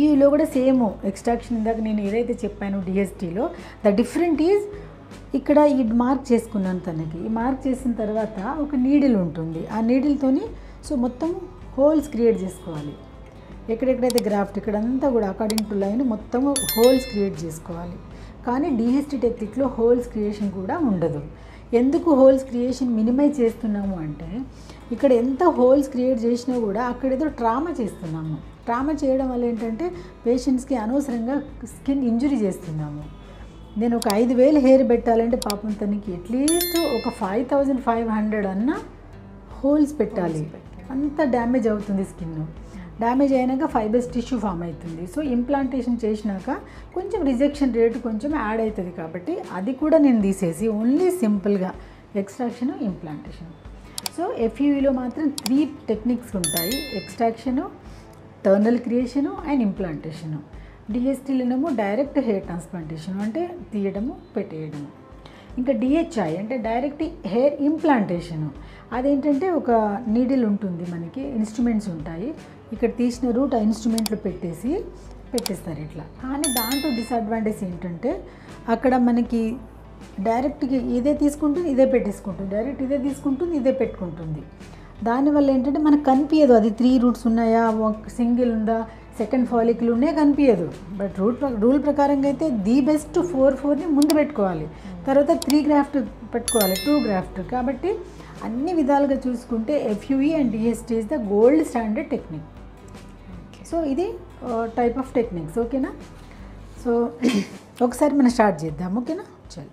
ఎఫ్యూలో కూడా same extraction ఇందాక నేను ఏదైతే చెప్పాను డిఎస్టీలో, ద డిఫరెంట్ ఈజ్ ఇక్కడ ఈ మార్క్ చేసుకున్నాను తనకి. ఈ మార్క్ చేసిన తర్వాత ఒక నీడిల్ ఉంటుంది, ఆ నీడిల్తోని సో మొత్తం హోల్స్ క్రియేట్ చేసుకోవాలి. ఎక్కడెక్కడైతే గ్రాఫ్ట్ ఇక్కడంతా కూడా అకార్డింగ్ టు లైన్ మొత్తం హోల్స్ క్రియేట్ చేసుకోవాలి. కానీ డిఎస్టీ టెక్నిక్లో హోల్స్ క్రియేషన్ కూడా ఉండదు. ఎందుకు హోల్స్ క్రియేషన్ మినిమైజ్ చేస్తున్నాము అంటే, ఇక్కడ ఎంత హోల్స్ క్రియేట్ చేసినా కూడా అక్కడ ఏదో ట్రామా చేస్తున్నాము. ట్రామా చేయడం వల్ల ఏంటంటే పేషెంట్స్కి అనవసరంగా స్కిన్ ఇంజురీ చేస్తున్నాము. నేను ఒక 5,000 హెయిర్ పెట్టాలంటే పాపం తనకి అట్లీస్ట్ ఒక 5,500 అన్న హోల్స్ పెట్టాలి. అంత డ్యామేజ్ అవుతుంది స్కిన్. డ్యామేజ్ అయినాక ఫైబర్స్ టిష్యూ ఫామ్ అవుతుంది. సో ఇంప్లాంటేషన్ చేసినాక కొంచెం రిజెక్షన్ రేటు కొంచెం యాడ్ అవుతుంది. కాబట్టి అది కూడా నేను తీసేసి ఓన్లీ సింపుల్గా ఎక్స్ట్రాక్షన్, ఇంప్లాంటేషన్. సో ఎఫ్యూలో మాత్రం 3 టెక్నిక్స్ ఉంటాయి: extraction, tunnel creation and implantation. డిఎస్టీలోనేమో డైరెక్ట్ హెయిర్ ట్రాన్స్ప్లాంటేషన్ అంటే తీయడము, పెట్టేయడము. ఇంకా డిహెచ్ఐ అంటే డైరెక్ట్ హెయిర్ ఇంప్లాంటేషను. అదేంటంటే ఒక నీడిల్ ఉంటుంది, మనకి ఇన్స్ట్రుమెంట్స్ ఉంటాయి, ఇక్కడ తీసిన రూట్ ఆ ఇన్స్ట్రుమెంట్లో పెట్టేస్తారు ఇట్లా. కానీ దాంట్లో డిసడ్వాంటేజ్ ఏంటంటే అక్కడ మనకి డైరెక్ట్గా ఇదే తీసుకుంటుంది, ఇదే పెట్టేసుకుంటుంది, డైరెక్ట్ ఇదే తీసుకుంటుంది, ఇదే పెట్టుకుంటుంది. దానివల్ల ఏంటంటే మనకు కనిపించదు అది 3 రూట్స్ ఉన్నాయా, సింగిల్ ఉందా, సెకండ్ ఫాలికల్ ఉన్నాయా కనిపించదు. బట్ రూల్ ప్రకారంగా అయితే ది బెస్ట్ 4ని ముందు పెట్టుకోవాలి, తర్వాత 3 గ్రాఫ్ట్ పెట్టుకోవాలి, 2 గ్రాఫ్ట్. కాబట్టి అన్ని విధాలుగా చూసుకుంటే ఎఫ్యూఈ and DST is the gold standard technique. So ఇది టైప్ ఆఫ్ టెక్నిక్స్. ఓకేనా? సో ఒకసారి మనం స్టార్ట్ చేద్దాం. ఓకేనా? చలో.